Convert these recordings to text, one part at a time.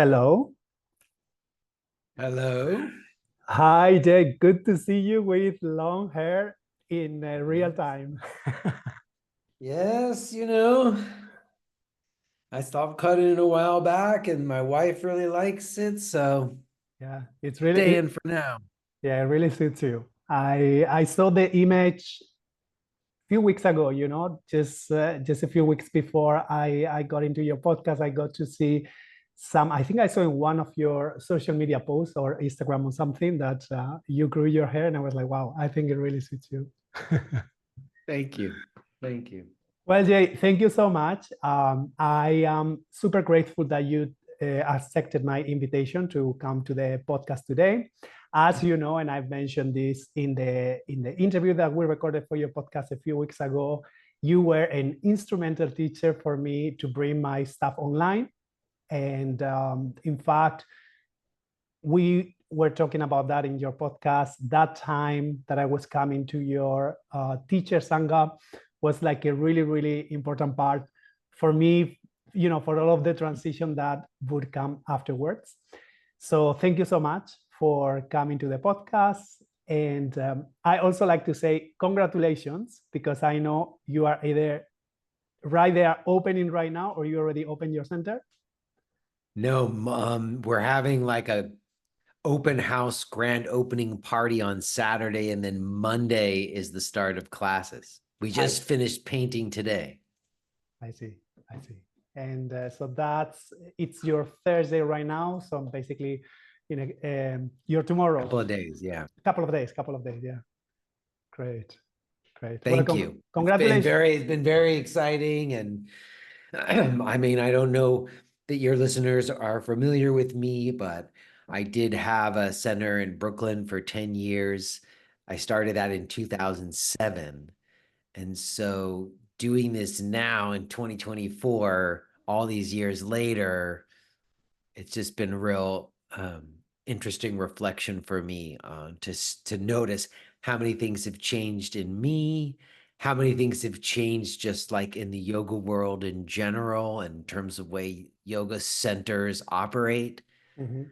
Hello. Hello. Hi, Jay. Good to see you with long hair in real Yes. time. Yes, I stopped cutting it a while back and my wife really likes it, so Yeah, it's staying for now. yeah, it really suits you. I saw the image a few weeks ago, just a few weeks before I got into your podcast. I got to see some, I think I saw in one of your social media posts or Instagram or something that you grew your hair, and I was like, wow, I think it really suits you. Thank you. Thank you. Well, Jay, thank you so much. I am super grateful that you accepted my invitation to come to the podcast today. As you know, and I've mentioned this in the interview that we recorded for your podcast a few weeks ago, you were an instrumental teacher for me to bring my stuff online. And in fact, we were talking about that in your podcast. That time that I was coming to your teacher Sangha was like a really, really important part for me, for all of the transition that would come afterwards. So thank you so much for coming to the podcast. And I also like to say congratulations, because I know you are either right there opening right now or you already opened your center. No, we're having like a open house grand opening party on Saturday, and then Monday is the start of classes. We I just finished painting today. I see. I see. And so it's your Thursday right now. So basically, your tomorrow. Couple of days, yeah. Couple of days. Yeah. Great. Great. Thank you. Congratulations. It's been very exciting, and I mean, I don't know that your listeners are familiar with me, but I did have a center in Brooklyn for 10 years. I started that in 2007. And so doing this now in 2024, all these years later, it's just been a real interesting reflection for me to notice how many things have changed in me, how many things have changed just like in the yoga world in general, in terms of way yoga centers operate. Mhm.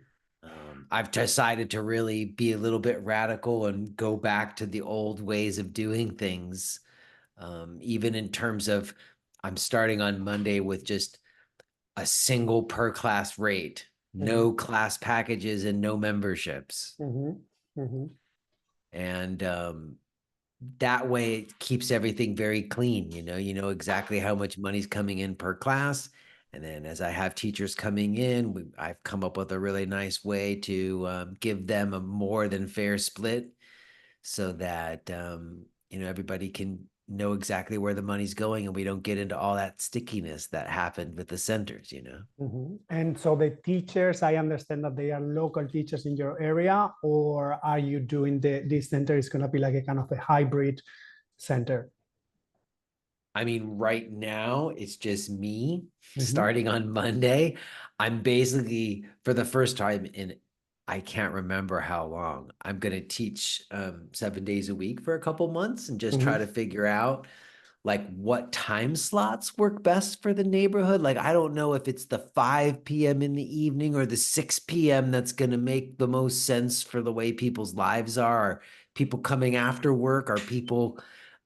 I've decided to really be a little bit radical and go back to the old ways of doing things, even in terms of I'm starting on Monday with just a single per class rate, Mhm. no class packages and no memberships. Mhm. Mhm. And that way it keeps everything very clean. You know exactly how much money's coming in per class. And then as I have teachers coming in, I've come up with a really nice way to give them a more than fair split, so that everybody can know exactly where the money's going, and we don't get into all that stickiness that happened with the centers. Mhm. And so the teachers, I understand that they are local teachers in your area, or are you doing this center is going to be like a kind of a hybrid center? I mean, right now it's just me. Mhm. Starting on Monday, I'm basically, for the first time in I can't remember how long, I'm going to teach 7 days a week for a couple months and just try Mhm. to figure out like what time slots work best for the neighborhood. Like, I don't know if it's the 5 p.m. in the evening or the 6 p.m. that's going to make the most sense for the way people's lives are. Are people coming after work? Are people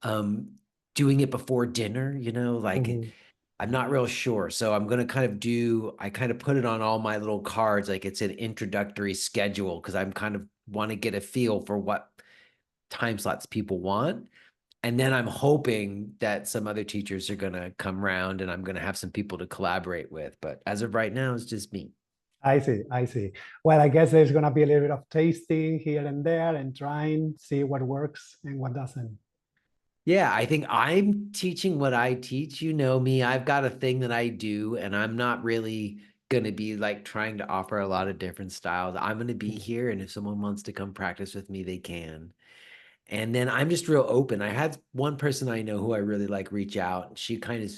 um, doing it before dinner? Like, Mhm. I'm not real sure. So I'm going to I kind of put it on all my little cards, like it's an introductory schedule, because I'm kind of want to get a feel for what time slots people want. And then I'm hoping that some other teachers are going to come around and I'm going to have some people to collaborate with. But as of right now, it's just me. I see, I see. Well, I guess there's going to be a little bit of tasting here and there and trying, see what works and what doesn't. Yeah, I think I'm teaching what I teach. You know me, I've got a thing that I do, and I'm not really going to be like trying to offer a lot of different styles. I'm going to be Mhm. here, and if someone wants to come practice with me, they can. And then I'm just real open. I had one person I know who I really like reach out. She kind of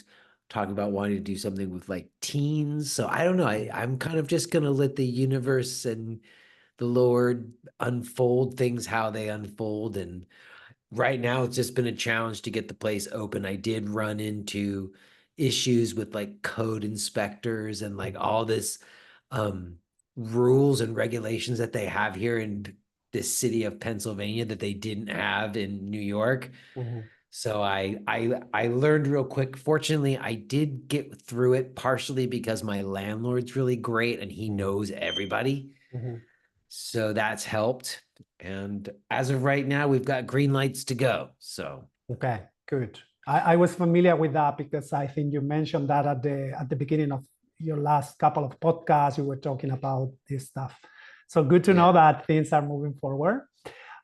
talking about wanting to do something with like teens. So I don't know. I'm kind of just gonna let the universe and the Lord unfold things how they unfold. And right now it's just been a challenge to get the place open. I did run into issues with like code inspectors and like all this um, rules and regulations that they have here in this city of Pennsylvania that they didn't have in New York. Mhm, So I learned real quick. Fortunately, I did get through it partially because my landlord's really great and he mhm, knows everybody. mhm. So that's helped. And as of right now, we've got green lights to go. So Okay, good. I was familiar with that because I think you mentioned that at the beginning of your last couple of podcasts, you were talking about this stuff. So good to yeah. know that things are moving forward.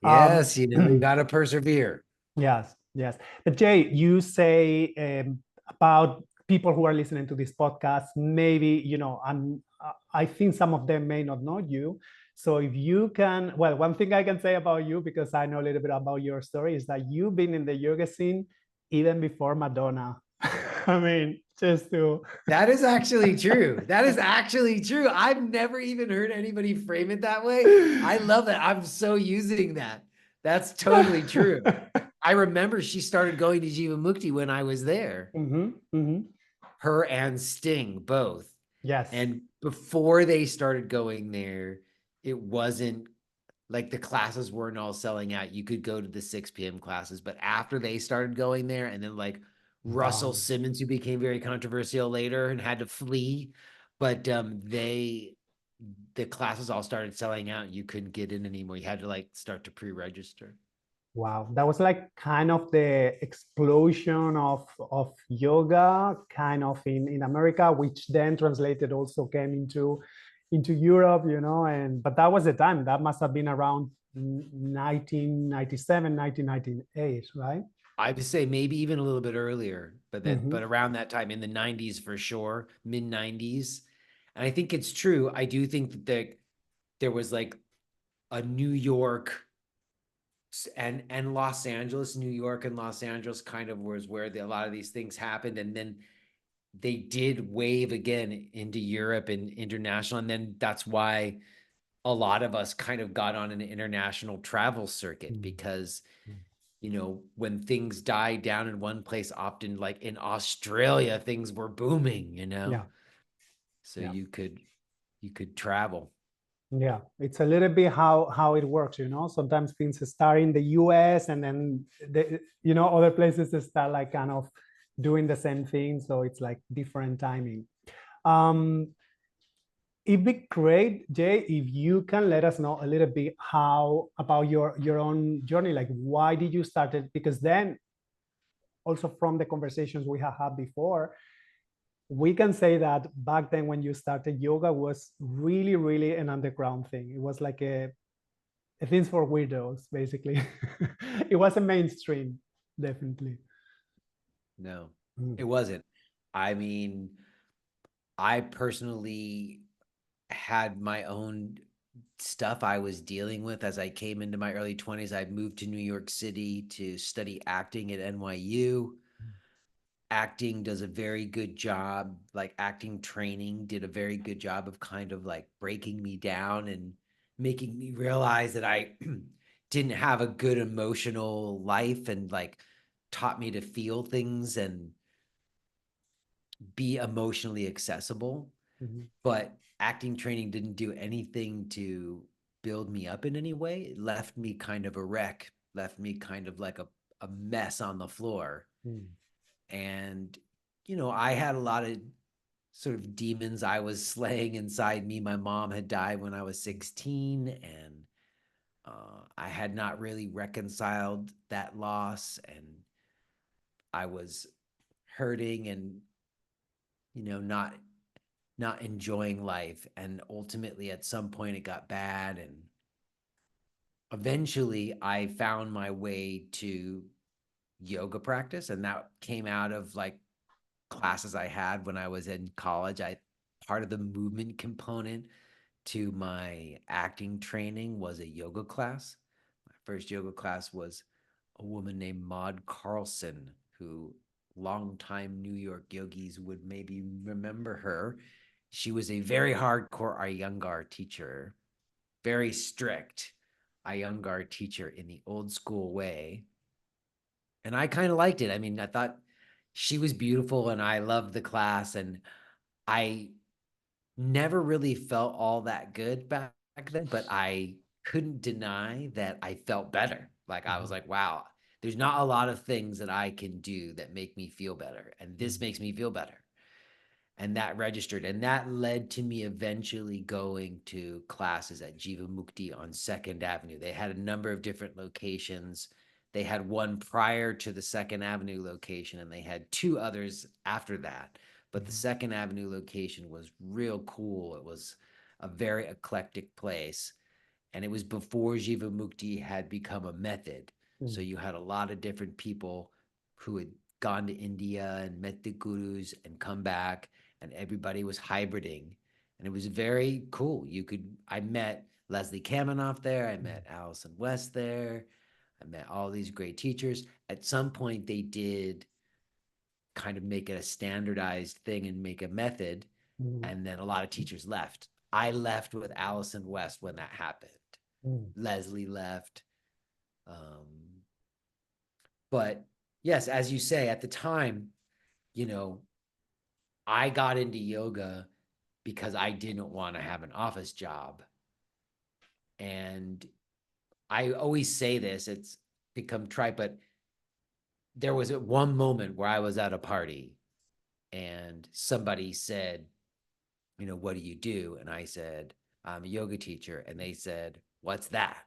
Um, Yes, you gotta persevere. yes, yes. But Jay, you say about people who are listening to this podcast, maybe, I think some of them may not know you. So if you can, well, one thing I can say about you, because I know a little bit about your story, is that you've been in the yoga scene even before Madonna. I mean, just to, That is actually true. That is actually true. I've never even heard anybody frame it that way. I love that. I'm so using that. That's totally true. I remember she started going to Jivamukti when I was there. Mhm, mhm. Her and Sting both. Yes. And before they started going there, it wasn't like the classes weren't all selling out. You could go to the 6 p.m. classes, but after they started going there, and then like Russell Wow. Simmons, who became very controversial later and had to flee, but the classes all started selling out. You couldn't get in anymore. You had to like start to pre-register. Wow, that was like kind of the explosion of yoga, kind of in America, which then translated also came into Europe, and but that was the time. That must have been around 1997, 1998, right? I would say maybe even a little bit earlier, but Hmm. around that time in the 90s for sure, mid 90s. And I think it's true. I do think that there was like a New York and Los Angeles, New York and Los Angeles kind of was where a lot of these things happened. And then they did wave again into Europe and international. And then that's why a lot of us kind of got on an international travel circuit because when things died down in one place, often like in Australia, things were booming. Yeah, So yeah. you could travel. Yeah, it's a little bit how it works, Sometimes things start in the US and then other places start like kind of doing the same thing. So it's like different timing. Um, it'd be great, Jay, if you can let us know a little bit how about your own journey. Like why did you start it? Because then also from the conversations we have had before, we can say that back then when you started yoga was really, really an underground thing. It was like a thing for weirdos, basically. It wasn't mainstream, definitely. No, Mm, it wasn't. I mean, I personally had my own stuff I was dealing with as I came into my early 20s. I moved to New York City to study acting at NYU. Acting does a very good job, like acting training did a very good job of kind of like breaking me down and making me realize that I didn't have a good emotional life and like taught me to feel things and be emotionally accessible. mhm, But acting training didn't do anything to build me up in any way. It left me kind of a wreck, left me kind of like a mess on the floor. mm, And, I had a lot of sort of demons I was slaying inside me. My mom had died when I was 16, and I had not really reconciled that loss. And I was hurting and, not enjoying life. And ultimately, at some point, it got bad. And eventually, I found my way to yoga practice. And that came out of like classes I had when I was in college. Part of the movement component to my acting training was a yoga class. My first yoga class was a woman named Maud Carlson, who longtime New York yogis would maybe remember her. She was a very hardcore Iyengar teacher, very strict Iyengar teacher in the old school way. And I kind of liked it. I mean, I thought she was beautiful and I loved the class. And I never really felt all that good back then, but I couldn't deny that I felt better. Like I was Mhm. like, wow, there's not a lot of things that I can do that make me feel better. And this Mhm. makes me feel better. And that registered. And that led to me eventually going to classes at Jiva Mukti on Second Avenue. They had a number of different locations. They had one prior to the Second Avenue location, and they had two others after that. But the Mhm. Second Avenue location was real cool. It was a very eclectic place. And it was before Jiva Mukti had become a method. So Mhm. you had a lot of different people who had gone to India and met the gurus and come back, and everybody was hybriding. And it was very cool. I met Leslie Kaminoff there, I met Allison West there, I met all these great teachers. At some point, they did kind of make it a standardized thing and make a method, Mhm. and then a lot of teachers left. I left with Allison West when that happened. Mhm. Leslie left. Um, but yes, as you say, at the time, you know, I got into yoga because I didn't want to have an office job. And I always say this, it's become trite, but there was one moment where I was at a party and somebody said, what do you do? And I said, I'm a yoga teacher. And they said, what's that?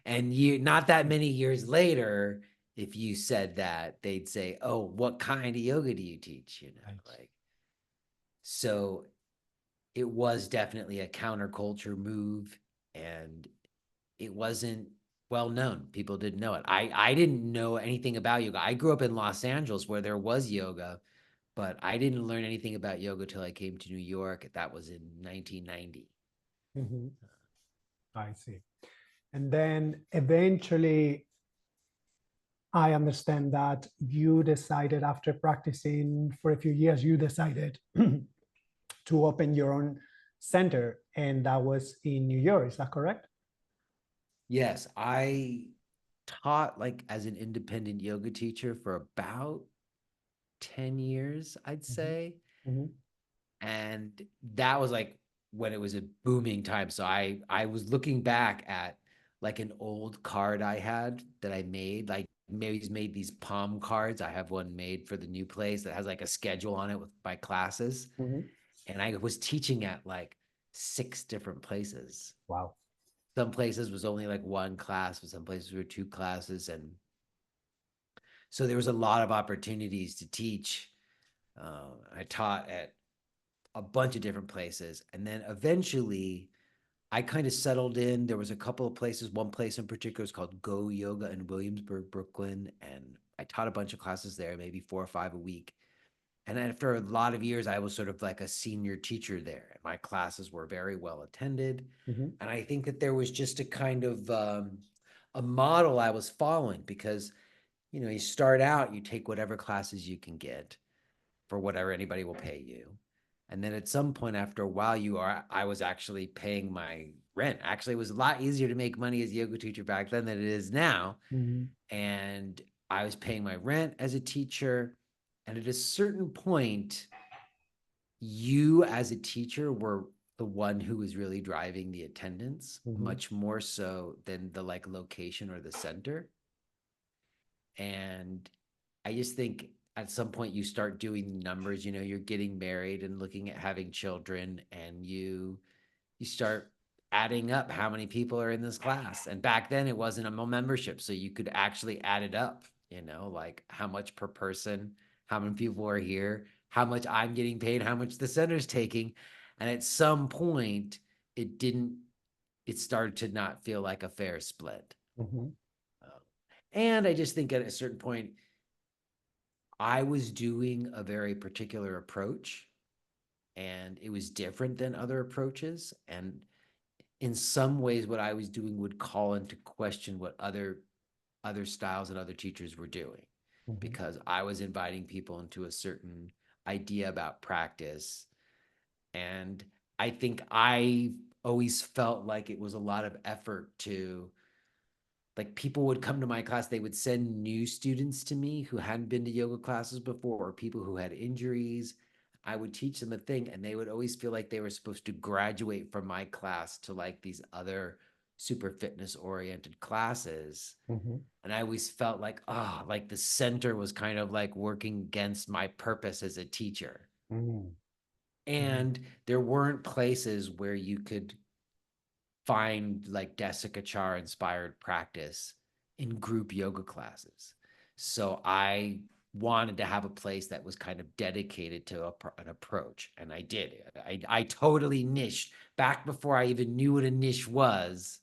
And not that many years later, if you said that, they'd say, oh, what kind of yoga do you teach? Right. Like, so it was definitely a counterculture move, and it wasn't well known. People didn't know it. I didn't know anything about yoga. I grew up in Los Angeles where there was yoga, but I didn't learn anything about yoga till I came to New York. That was in 1990. Mhm. I see. And then eventually, I understand that you decided after practicing for a few years, you decided to open your own center, and that was in New York. Is that correct? Yes, I taught like as an independent yoga teacher for about 10 years, I'd Mhm. say. Mhm. And that was like when it was a booming time. So I was looking back at like an old card I had that I made, like maybe made these palm cards. I have one made for the new place that has like a schedule on it with my classes. Mhm. And I was teaching at like 6 different places. Wow. Some places was only like one class, but some places were two classes. And so there was a lot of opportunities to teach. I taught at a bunch of different places. And then eventually I kind of settled in. There was a couple of places. One place in particular is called Go Yoga in Williamsburg, Brooklyn. And I taught a bunch of classes there, maybe 4 or 5 a week. And after a lot of years, I was sort of like a senior teacher there. My classes were very well attended. Mhm. And I think that there was just a kind of a model I was following because, you start out, you take whatever classes you can get for whatever anybody will pay you. And then at some point after a while, I was actually paying my rent. Actually, it was a lot easier to make money as a yoga teacher back then than it is now. Mhm. And I was paying my rent as a teacher. And at a certain point, you as a teacher were the one who was really driving the attendance, Mhm. much more so than the like location or the center. And I just think at some point you start doing numbers, you're getting married and looking at having children, and you start adding up how many people are in this class. And back then it wasn't a membership, so you could actually add it up, like how much per person, how many people are here, how much I'm getting paid, how much the center's taking. And at some point it didn't it started to not feel like a fair split. Mhm. And I just think at a certain point I was doing a very particular approach, and it was different than other approaches. And in some ways, what I was doing would call into question what other styles and other teachers were doing, Mhm. because I was inviting people into a certain idea about practice. And I think I always felt like it was a lot of effort to, like, people would come to my class, they would send new students to me who hadn't been to yoga classes before, or people who had injuries. I would teach them a thing and they would always feel like they were supposed to graduate from my class to like these other super fitness oriented classes. Mhm. And I always felt like, oh, like the center was kind of like working against my purpose as a teacher. Mm. Mhm. And there weren't places where you could find like Desikachar inspired practice in group yoga classes. So I wanted to have a place that was kind of dedicated to an approach. And I did. I totally niched back before I even knew what a niche was.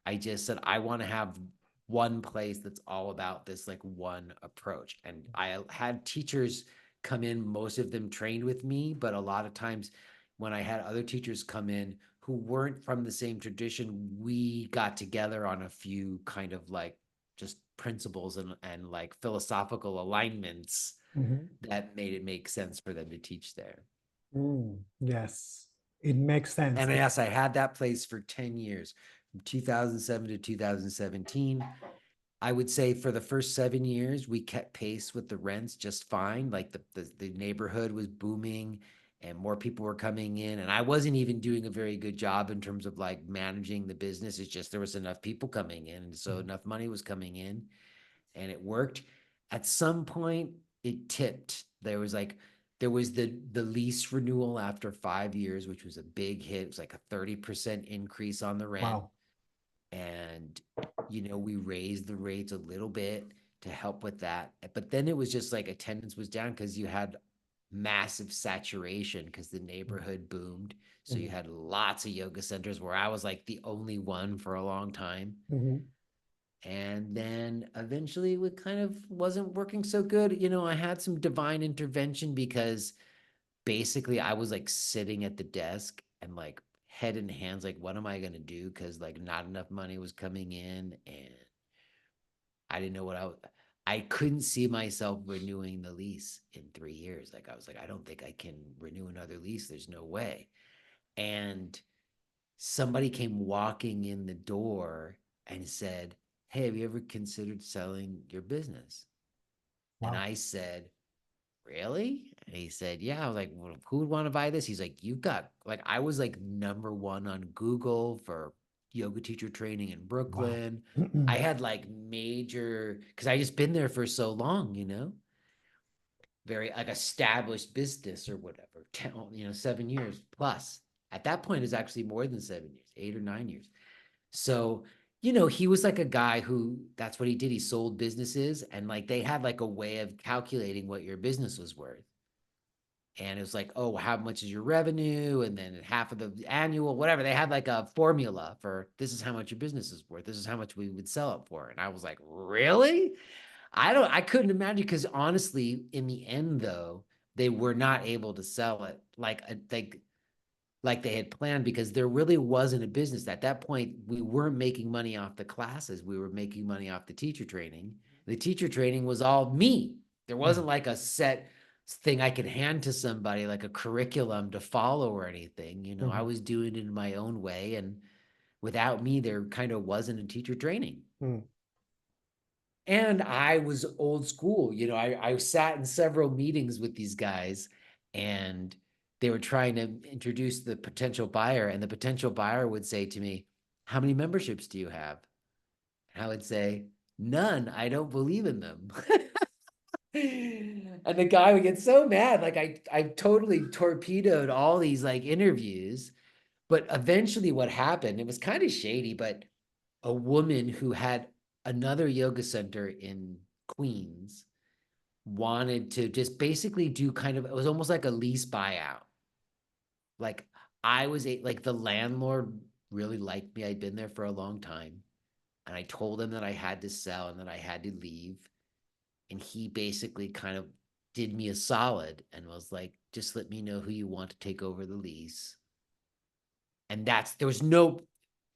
I just said, I want to have one place that's all about this like one approach. And I had teachers come in, most of them trained with me, but a lot of times when I had other teachers come in who weren't from the same tradition, we got together on a few kind of like just principles and like philosophical alignments Mhm. that made it make sense for them to teach there. Mm. Yes, it makes sense. And yes, I had that place for 10 years, from 2007 to 2017. I would say for the first 7 years, we kept pace with the rents just fine. Like the neighborhood was booming and more people were coming in. And I wasn't even doing a very good job in terms of like managing the business. It's just there was enough people coming in. And so Mhm. enough money was coming in and it worked. At some point, it tipped. There was the lease renewal after 5 years, which was a big hit. It was like a 30% increase on the rent. Wow. And we raised the rates a little bit to help with that. But then it was just like attendance was down because you had massive saturation because the neighborhood boomed. So you Mhm. had lots of yoga centers where I was like the only one for a long time. Mhm. And then eventually it kind of wasn't working so good. I had some divine intervention because basically I was like sitting at the desk and like head in hands, like, what am I going to do? Because like not enough money was coming in and I didn't know I couldn't see myself renewing the lease in 3 years. Like I was like, I don't think I can renew another lease. There's no way. And somebody came walking in the door and said, hey, have you ever considered selling your business? And Wow. I said, really? And he said, yeah. I was like, well, who would want to buy this? He's like, you've got, like, I was like #1 on Google for yoga teacher training in Wow. Brooklyn. I had like major, because I just been there for so long, very like established business or whatever, 10, 7 years plus. At that point, it's actually more than 7 years, 8 or 9 years. So, he was like a guy who that's what he did. He sold businesses and like they had like a way of calculating what your business was worth. And it was like, oh, how much is your revenue? And then half of the annual, whatever. They had like a formula for this is how much your business is worth. This is how much we would sell it for. And I was like, really? I couldn't imagine because honestly, in the end, though, they were not able to sell it like they had planned because there really wasn't a business. At that point, we weren't making money off the classes. We were making money off the teacher training. The teacher training was all me. There wasn't like a set thing I could hand to somebody, like a curriculum to follow or anything. I Mhm. was doing it in my own way. And without me, there kind of wasn't a teacher training. Mm. And I was old school. I sat in several meetings with these guys and they were trying to introduce the potential buyer. And the potential buyer would say to me, how many memberships do you have? And I would say, none. I don't believe in them. And the guy would get so mad. Like I totally torpedoed all these like interviews. But eventually what happened, it was kind of shady, but a woman who had another yoga center in Queens wanted to just basically do kind of, it was almost like a lease buyout. Like like the landlord really liked me. I'd been there for a long time. And I told him that I had to sell and that I had to leave. And he basically kind of did me a solid and was like, just let me know who you want to take over the lease. And there was no,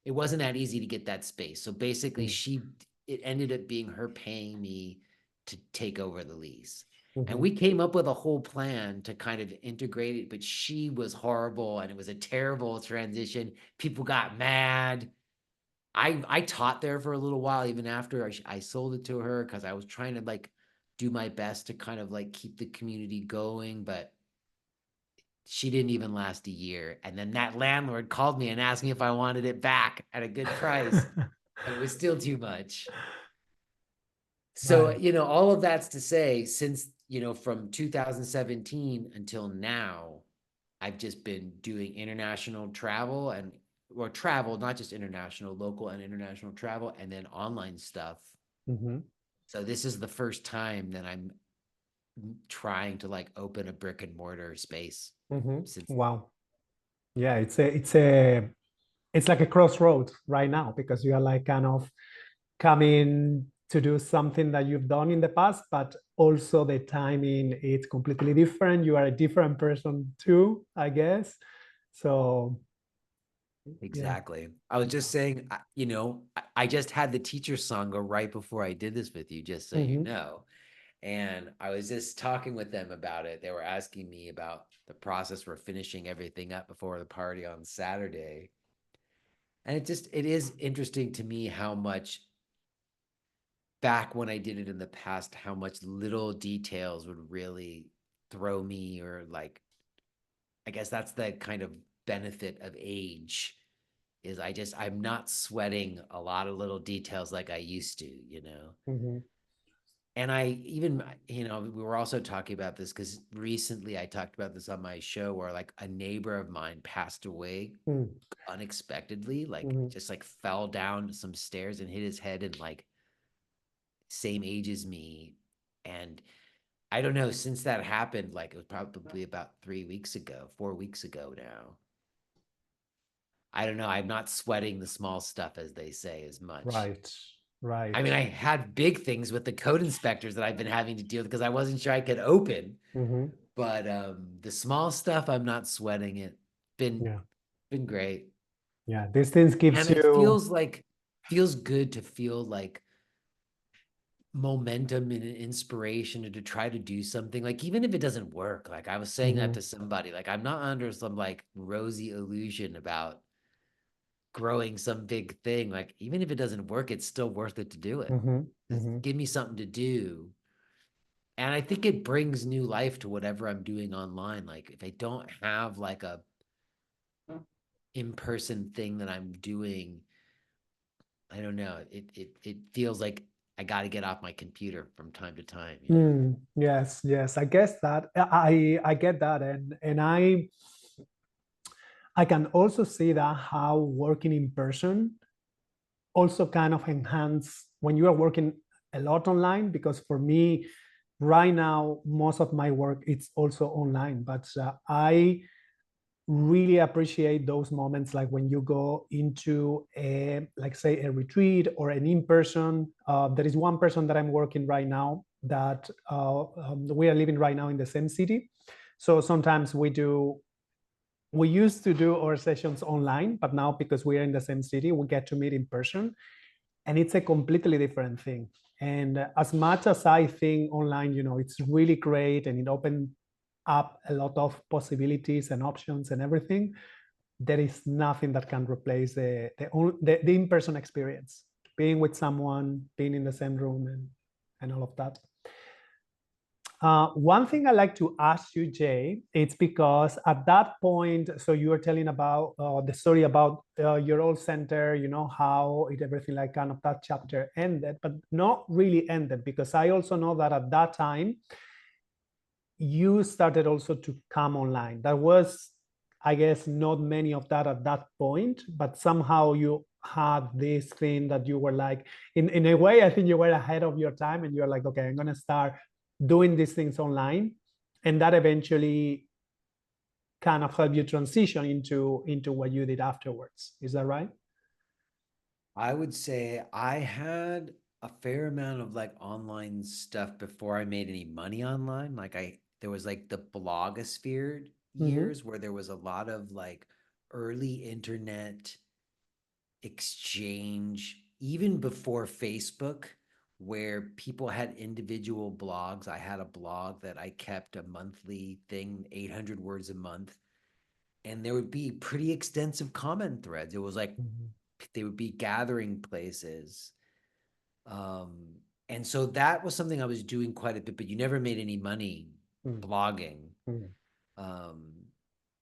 it wasn't that easy to get that space. So basically, Mm. it ended up being her paying me to take over the lease. And Mhm. we came up with a whole plan to kind of integrate it, but she was horrible and it was a terrible transition. People got mad. I taught there for a little while, even after I sold it to her because I was trying to like do my best to kind of like keep the community going. But she didn't even last a year. And then that landlord called me and asked me if I wanted it back at a good price. And it was still too much. So, Right. all of that's to say, since, from 2017 until now, I've just been doing international travel or travel, not just international, local and international travel, and then online stuff. Mhm. So this is the first time that I'm trying to like open a brick and mortar space Mhm. since. Wow. Yeah, it's like a crossroads right now because you are like kind of coming to do something that you've done in the past, but also the timing is completely different. You are a different person too, I guess. So yeah. Exactly. I was just saying, I just had the teacher song go right before I did this with you, just so you Mhm. know. And I was just talking with them about it. They were asking me about the process for finishing everything up before the party on Saturday. And it is interesting to me how much back when I did it in the past, how much little details would really throw me, or like, I guess that's the kind of benefit of age, is I'm not sweating a lot of little details like I used to. Mhm. And I even, we were also talking about this because recently I talked about this on my show where like a neighbor of mine passed away Mhm. unexpectedly, like Mhm. just like fell down some stairs and hit his head, and like same age as me. And I don't know, since that happened, like it was probably about 3 weeks ago, 4 weeks ago now. I don't know. I'm not sweating the small stuff, as they say, as much. Right. I Right. mean, I had big things with the code inspectors that I've been having to deal with because I wasn't sure I could open. Mhm. But the small stuff, I'm not sweating it. Been Yeah. been great. Yeah. These things gives And it you. feels good to feel like momentum and inspiration to try to do something, like even if it doesn't work. Like I was saying that Mhm. to somebody, like I'm not under some like rosy illusion about growing some big thing. Like even if it doesn't work, it's still worth it to do it. Mhm. Just Mhm. give me something to do. And I think it brings new life to whatever I'm doing online. Like if I don't have like a in-person thing that I'm doing, I don't know. It feels like I got to get off my computer from time to time. Yes, yes. I guess that I get that, and I can also see that how working in person also kind of enhance when you are working a lot online, because for me right now most of my work it's also online, but I really appreciate those moments like when you go into a, like say, a retreat or an in-person. There is one person that I'm working right now that we are living right now in the same city, so sometimes we used to do our sessions online, but now because we are in the same city we get to meet in person, and it's a completely different thing. And as much as I think online, it's really great and it opened up a lot of possibilities and options and everything, there is nothing that can replace the in-person experience, being with someone, being in the same room, and all of that. One thing I like to ask you, Jay, it's because at that point, so you were telling about the story about your old center, how it everything like kind of that chapter ended, but not really ended, because I also know that at that time you started also to come online. That was, I guess, not many of that at that point, but somehow you had this thing that you were like, in a way, I think you were ahead of your time and you're like, okay, I'm going to start doing these things online. And that eventually kind of helped you transition into what you did afterwards. Is that right? I would say I had a fair amount of like online stuff before I made any money online. There was like the blogosphere Mm-hmm. years where there was a lot of like early internet exchange, even before Facebook, where people had individual blogs. I had a blog that I kept, a monthly thing, 800 words a month, and there would be pretty extensive comment threads. It was like Mm-hmm. they would be gathering places. Um, and so that was something I was doing quite a bit, but you never made any money blogging. Mm-hmm. Um,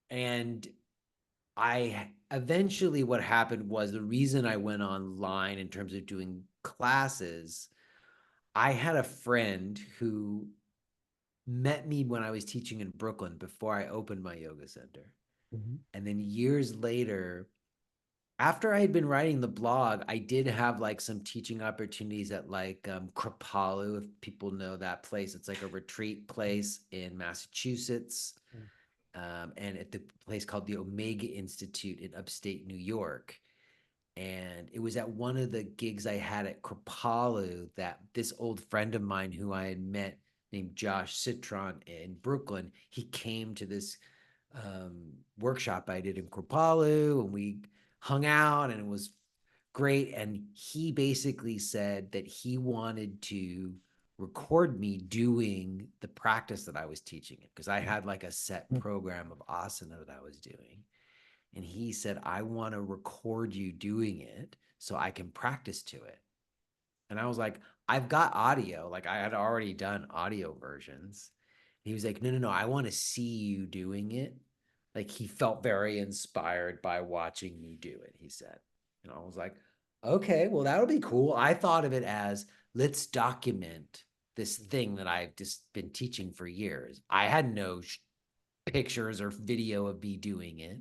And I eventually, what happened was, the reason I went online in terms of doing classes, I had a friend who met me when I was teaching in Brooklyn before I opened my yoga center. Mhm. And then years later, after I had been writing the blog, I did have like some teaching opportunities at like Kripalu, if people know that place. It's like a retreat place in Massachusetts, and at the place called the Omega Institute in upstate New York. And it was at one of the gigs I had at Kripalu that this old friend of mine who I had met named Josh Citron in Brooklyn, he came to this workshop I did in Kripalu, and we hung out, and it was great. And he basically said that he wanted to record me doing the practice that I was teaching it, because I had like a set program of asana that I was doing. And he said, I want to record you doing it so I can practice to it. And I was like, I've got audio. Like, I had already done audio versions. And he was like, no, no, no, I want to see you doing it. Like, he felt very inspired by watching me do it, he said. And I was like, okay, well, that'll be cool. I thought of it as, let's document this thing that I've just been teaching for years. I had no pictures or video of me doing it.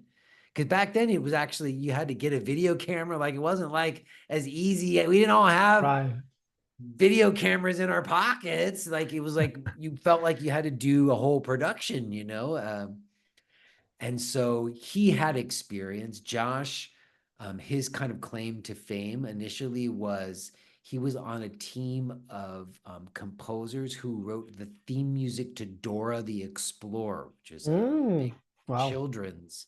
Because back then it was actually, you had to get a video camera. Like, it wasn't like as easy. We didn't all have Right. video cameras in our pockets. Like, it was like you felt like you had to do a whole production, you know? And so he had experience. Josh, his kind of claim to fame initially was he was on a team of composers who wrote the theme music to Dora the Explorer, which is a Mm. big Wow. children's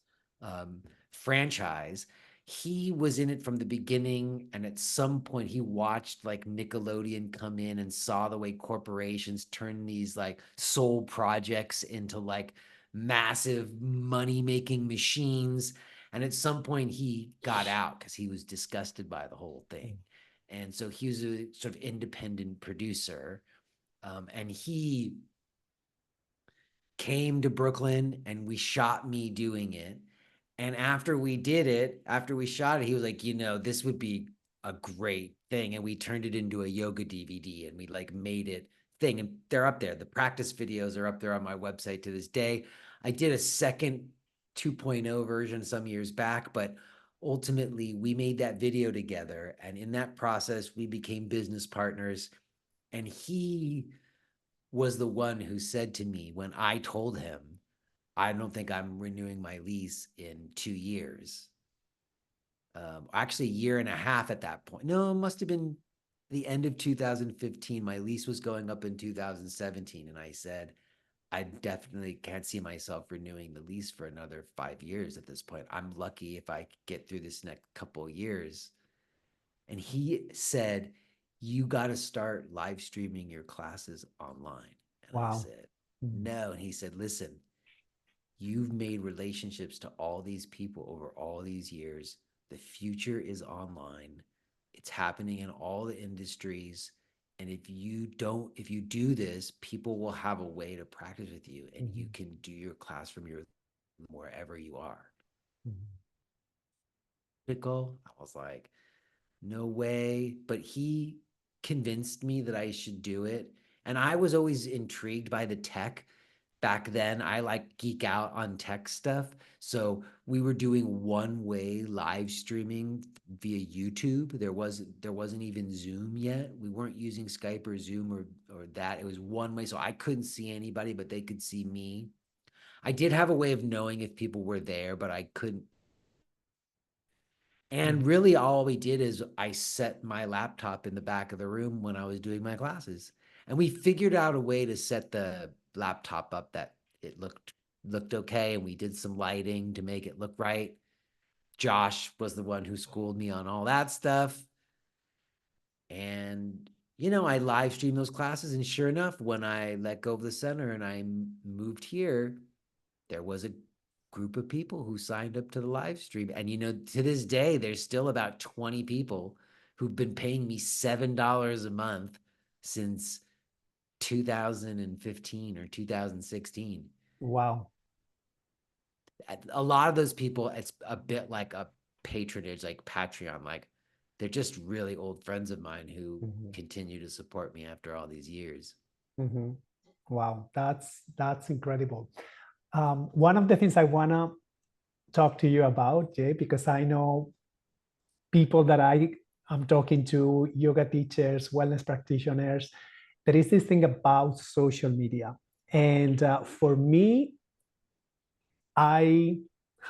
franchise. He was in it from the beginning, and at some point he watched like Nickelodeon come in and saw the way corporations turn these like soul projects into like massive money making machines. And at some point he got out because he was disgusted by the whole thing. And so he was a sort of independent producer. And he came to Brooklyn and we shot me doing it. And after we did it, after we shot it, he was like, you know, this would be a great thing. And we turned it into a yoga DVD, and we like made it thing. And they're up there. The practice videos are up there on my website to this day. I did a second 2.0 version some years back, but ultimately we made that video together. And in that process, we became business partners. And he was the one who said to me when I told him, I don't think I'm renewing my lease in 2 years. Actually, a year and a half at that point. No, it must have been the end of 2015. My lease was going up in 2017. And I said, I definitely can't see myself renewing the lease for another 5 years at this point. I'm lucky if I get through this next couple of years. And he said, you got to start live streaming your classes online. And I Wow. said, Mm. no. And he said, listen, you've made relationships to all these people over all these years. The future is online. It's happening in all the industries. And if you do this, people will have a way to practice with you, and you Mhm. can do your class from your wherever you are. Mhm. I was like, no way. But he convinced me that I should do it. And I was always intrigued by the tech. Back then, I like geek out on tech stuff. So we were doing one-way live streaming via YouTube. There wasn't even Zoom yet. We weren't using Skype or Zoom or that. It was one way. So I couldn't see anybody, but they could see me. I did have a way of knowing if people were there, but I couldn't. And Mhm. really, all we did is I set my laptop in the back of the room when I was doing my classes. And we figured out a way to set the laptop up that it looked okay. And we did some lighting to make it look right. Josh was the one who schooled me on all that stuff. And, I live streamed those classes. And sure enough, when I let go of the center and I moved here, there was a group of people who signed up to the live stream. And to this day, there's still about 20 people who've been paying me $7 a month since 2015 or 2016. Wow. A lot of those people, it's a bit like a patronage, like Patreon, like they're just really old friends of mine who Mhm. continue to support me after all these years. Mhm. Wow, that's incredible. One of the things I wanna talk to you about, Jay, because I know people that I am talking to, yoga teachers, wellness practitioners, there is this thing about social media. And for me, I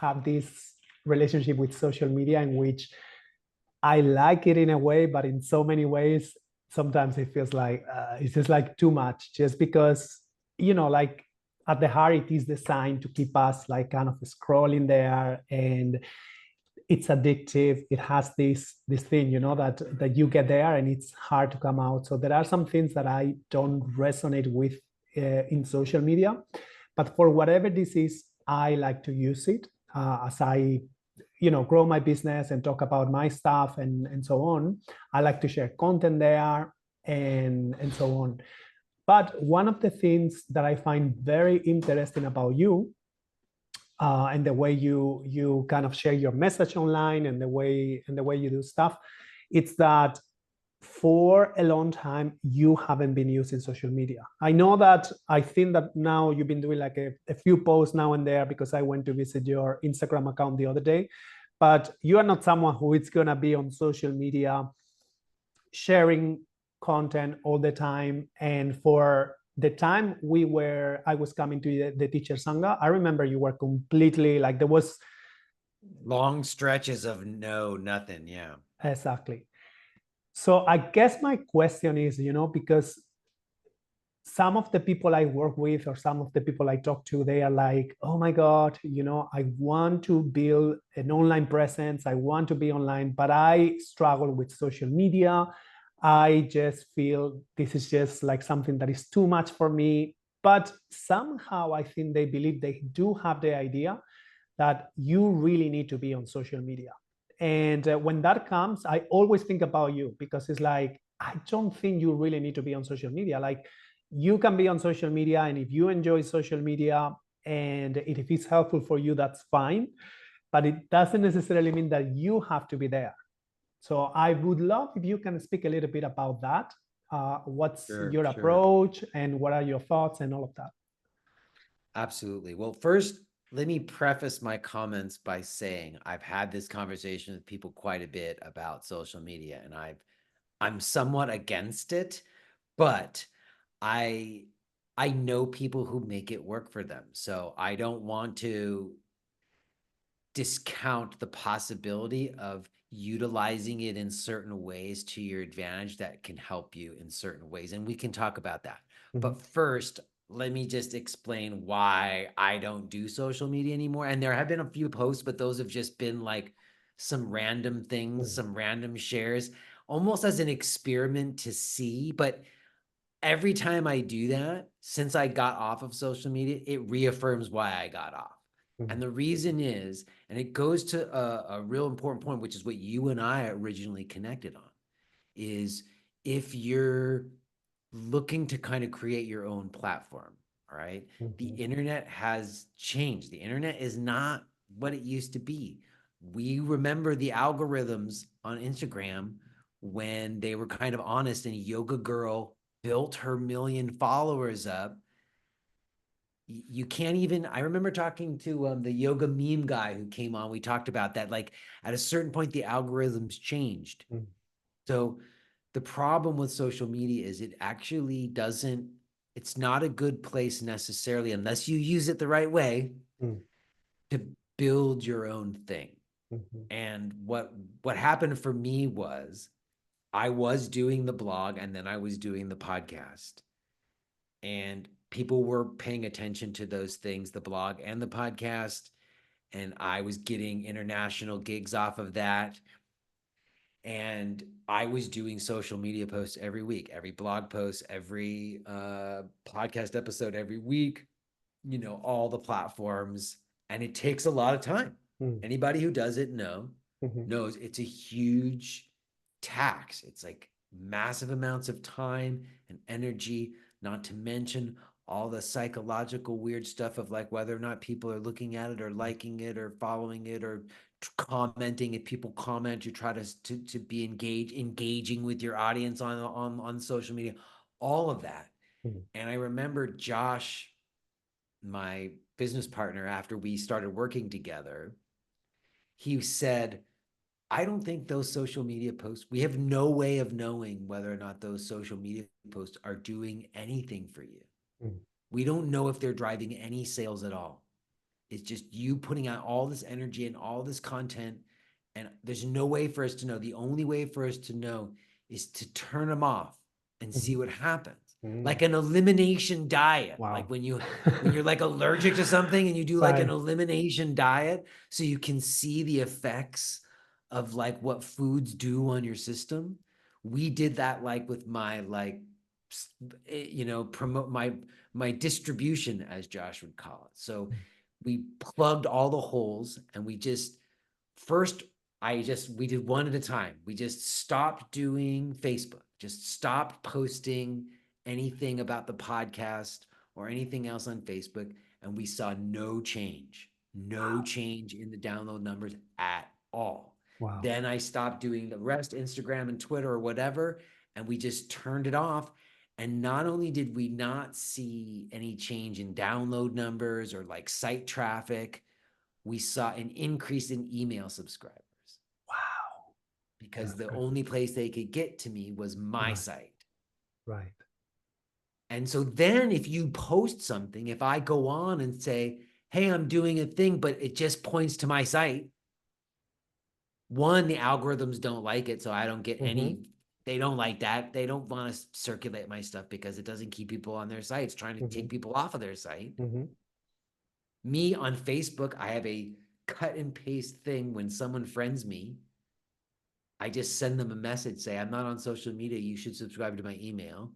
have this relationship with social media in which I like it in a way, but in so many ways, sometimes it feels like it's just like too much, just because, like at the heart, it is designed to keep us like kind of scrolling there, and it's addictive. It has this thing, that you get there and it's hard to come out. So there are some things that I don't resonate with in social media, but for whatever this is, I like to use it as I grow my business and talk about my stuff and so on. I like to share content there and so on. But one of the things that I find very interesting about you, and the way you kind of share your message online, and the way you do stuff, it's that for a long time you haven't been using social media. I know that, I think that now you've been doing like a few posts now and there, because I went to visit your Instagram account the other day, but you are not someone who is going to be on social media sharing content all the time. And for the time I was coming to the teacher Sangha, I remember you were completely like, there was Long stretches of nothing. Yeah. exactly. So I guess my question is, because some of the people I work with, or some of the people I talk to, they are like, oh my God, I want to build an online presence. I want to be online, but I struggle with social media. I just feel this is just like something that is too much for me. But somehow I think they believe they do have the idea that you really need to be on social media. And when that comes, I always think about you, because it's like, I don't think you really need to be on social media. Like, you can be on social media, and if you enjoy social media and if it's helpful for you, that's fine. But it doesn't necessarily mean that you have to be there. So I would love if you can speak a little bit about that. What's Sure, your sure. approach, and what are your thoughts, and all of that? Absolutely. Well, first, let me preface my comments by saying I've had this conversation with people quite a bit about social media, and I'm somewhat against it, but I I know people who make it work for them. So I don't want to discount the possibility of utilizing it in certain ways to your advantage that can help you in certain ways. And we can talk about that. Mhm. But first, let me just explain why I don't do social media anymore. And there have been a few posts, but those have just been like some random things, Mhm. some random shares, almost as an experiment to see. But every time I do that, since I got off of social media, it reaffirms why I got off. And Mhm. the reason is, and it goes to a real important point, which is what you and I originally connected on, is if you're looking to kind of create your own platform, all right, the Mhm. internet has changed. The internet is not what it used to be. We remember the algorithms on Instagram when they were kind of honest, and Yoga Girl built her million followers up. You can't even, I remember talking to the yoga meme guy who came on. We talked about that. Like at a certain point, the algorithms changed. Mhm. So the problem with social media is it actually doesn't, it's not a good place necessarily, unless you use it the right way, Mhm. to build your own thing. Mhm. And what happened for me was I was doing the blog and then I was doing the podcast. And people were paying attention to those things, the blog and the podcast. And I was getting international gigs off of that. And I was doing social media posts every week, every blog post, every podcast episode every week, all the platforms. And it takes a lot of time. Mhm. Anybody who does it Mhm. knows it's a huge tax. It's like massive amounts of time and energy, not to mention all the psychological weird stuff of like whether or not people are looking at it or liking it or following it or commenting. If people comment, you try to be engaging with your audience on social media, all of that. Mhm. And I remember Josh, my business partner, after we started working together, he said, I don't think those social media posts, we have no way of knowing whether or not those social media posts are doing anything for you. Mhm. We don't know if they're driving any sales at all. It's just you putting out all this energy and all this content, and there's no way for us to know. The only way for us to know is to turn them off and see Mhm. what happens. Mm. Like an elimination diet. Like Wow. when you're like allergic to something and you do like an Right. elimination diet so you can see the effects of like what foods do on your system. We did that like with my like promote my distribution, as Josh would call it. So we plugged all the holes and we just first we did one at a time. We just stopped doing Facebook, just stopped posting anything about the podcast or anything else on Facebook, and we saw no change in the download numbers at all. Wow. Then I stopped doing the rest, Instagram and Twitter or whatever, and we just turned it off. And not only did we not see any change in download numbers or like site traffic, we saw an increase in email subscribers Wow. because That's the great. only place they could get to me was my Right. site. Right. And so then if you post something, if I go on and say, hey, I'm doing a thing, but it just points to my site, one, the algorithms don't like it. So I don't get Mm-hmm. any, they don't like that. They don't want to circulate my stuff because it doesn't keep people on their sites, trying to Mm-hmm. take people off of their site. Mm-hmm. Me on Facebook, I have a cut and paste thing. When someone friends me, I just send them a message, say, I'm not on social media. You should subscribe to my email.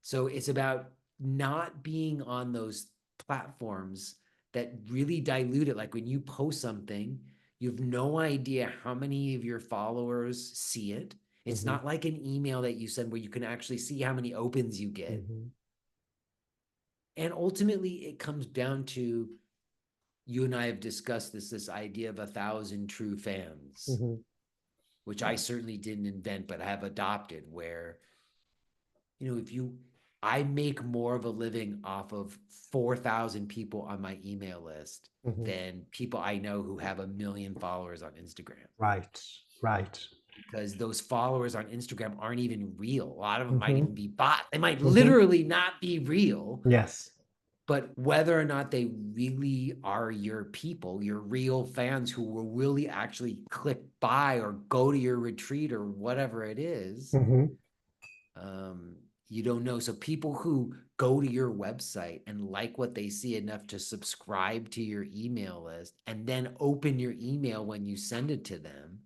So it's about not being on those platforms that really dilute it. Like when you post something, you have no idea how many of your followers see it. It's Mm-hmm. not like an email that you send where you can actually see how many opens you get. Mm-hmm. And ultimately, it comes down to, you and I have discussed this idea of 1,000 true fans, Mm-hmm. which I certainly didn't invent, but have adopted, where, if I make more of a living off of 4,000 people on my email list Mm-hmm. than people I know who have 1 million followers on Instagram. Right. Right. Because those followers on Instagram aren't even real. A lot of them might Mm-hmm. even be bot. They might Mm-hmm. literally not be real. Yes. But whether or not they really are your people, your real fans who will really actually click buy or go to your retreat or whatever it is, Mm-hmm. you don't know. So people who go to your website and like what they see enough to subscribe to your email list and then open your email when you send it to them,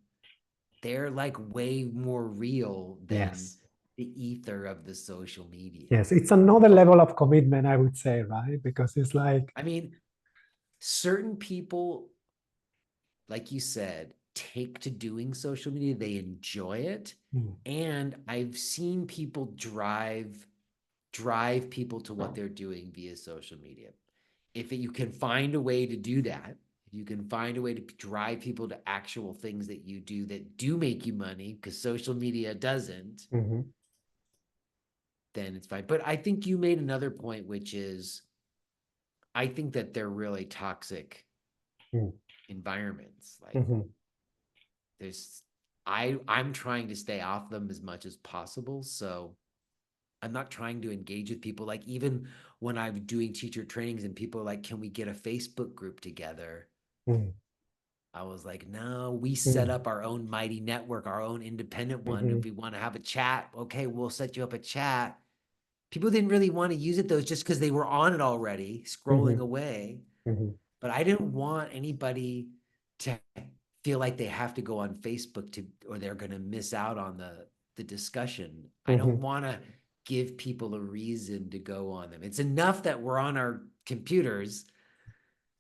they're like way more real than Yes. the ether of the social media. Yes. It's another level of commitment, I would say, right? Because it's like, I mean, certain people, like you said, take to doing social media, they enjoy it. mm, And I've seen people drive people to what they're doing via social media. If you can find a way to do that, if you can find a way to drive people to actual things that you do that do make you money, because social media doesn't, mm-hmm. then it's fine. But I think you made another point, which is, I think that they're really toxic Mm, environments. Like mm-hmm. there's, I'm trying to stay off them as much as possible. So I'm not trying to engage with people. Like even when I'm doing teacher trainings and people are like, can we get a Facebook group together? Mm, I was like, no, we set mm, up our own mighty network, our own independent one. mm-hmm. If we want to have a chat, okay, we'll set you up a chat. People didn't really want to use it though, just because they were on it already, scrolling Mm-hmm. away. Mm-hmm. But I didn't want anybody to feel like they have to go on Facebook or they're going to miss out on the discussion. I don't Mm-hmm. want to give people a reason to go on them. It's enough that we're on our computers.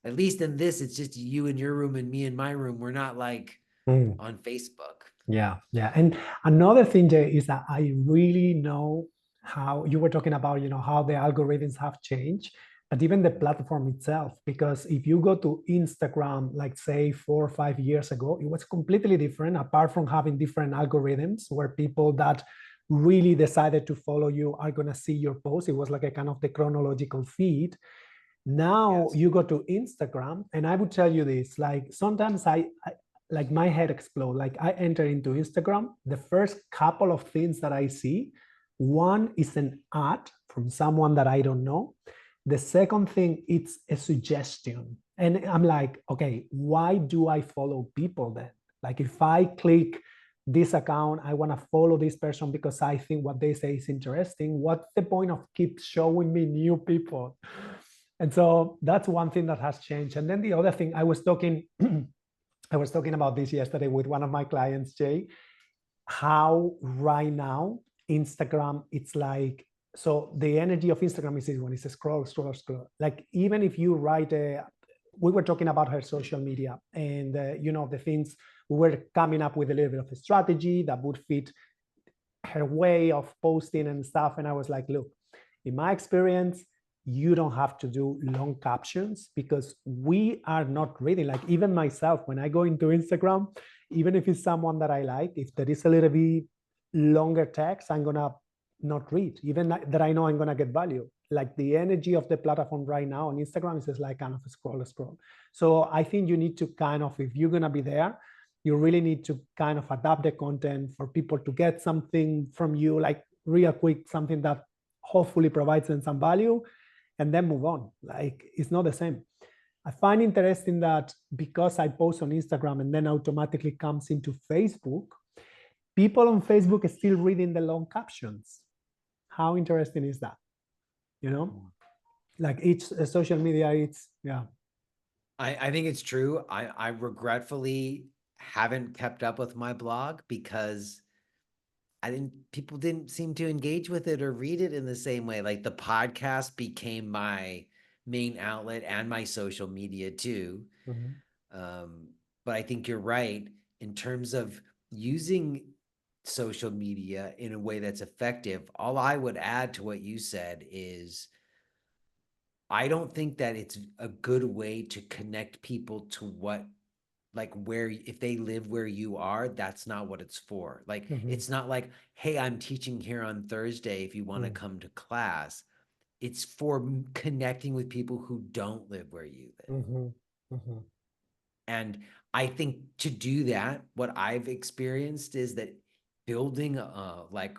At least in this, it's just you in your room and me in my room. We're not like Mm. on Facebook. Yeah, yeah. And another thing, Jay, is that I really know how you were talking about, how the algorithms have changed, but even the platform itself. Because if you go to Instagram, like say 4 or 5 years ago, it was completely different. Apart from having different algorithms, where people that really decided to follow you are gonna see your post. It was like a kind of the chronological feed. Now Yes. you go to Instagram, and I would tell you this: like sometimes I like my head explode. Like I enter into Instagram, the first couple of things that I see, one is an ad from someone that I don't know. The second thing, it's a suggestion, and I'm like, okay, why do I follow people then? Like if I click this account, I want to follow this person because I think what they say is interesting. What's the point of keep showing me new people? And so that's one thing that has changed. And then the other thing, I was talking I was talking about this yesterday with one of my clients, Jay, how right now Instagram, it's like, so the energy of Instagram is when it's a scroll, scroll, scroll. Like even if you write we were talking about her social media, and the things, we were coming up with a little bit of a strategy that would fit her way of posting and stuff. And I was like, look, in my experience, you don't have to do long captions, because we are not reading. Like even myself, when I go into Instagram, even if it's someone that I like, if there is a little bit longer text, I'm gonna not read, even that I know I'm gonna get value. Like the energy of the platform right now on Instagram is just like kind of a scroll. So I think you need to kind of, if you're gonna be there, you really need to kind of adapt the content for people to get something from you, like real quick, something that hopefully provides them some value, and then move on. Like it's not the same. I find interesting that because I post on Instagram and then automatically comes into Facebook, people on Facebook are still reading the long captions. How interesting is that? You know, like each social media, it's, yeah. I think it's true. I regretfully haven't kept up with my blog because people didn't seem to engage with it or read it in the same way. Like the podcast became my main outlet and my social media too. Mhm. Um, but I think you're right in terms of using social media in a way that's effective. All I would add to what you said is I don't think that it's a good way to connect people to what, like, where, if they live where you are, that's not what it's for. Like, Mhm. it's not like, hey, I'm teaching here on Thursday if you want to Mhm. come to class. It's for connecting with people who don't live where you live. Mhm. Mhm. And I think to do that, what I've experienced is that building like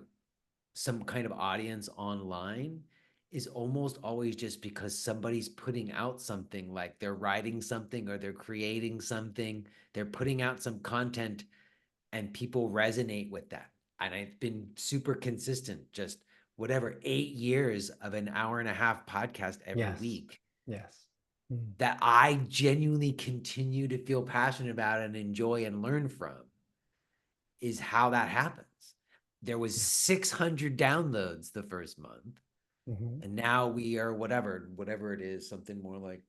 some kind of audience online is almost always just because somebody's putting out something, like they're writing something or they're creating something, they're putting out some content and people resonate with that. And I've been super consistent, just whatever, 8 years of an hour and a half podcast every Yes. week Yes. Mhm. that I genuinely continue to feel passionate about and enjoy and learn from is how that happens. There was 600 downloads the first month, Mhm. and now we are whatever it is, something more like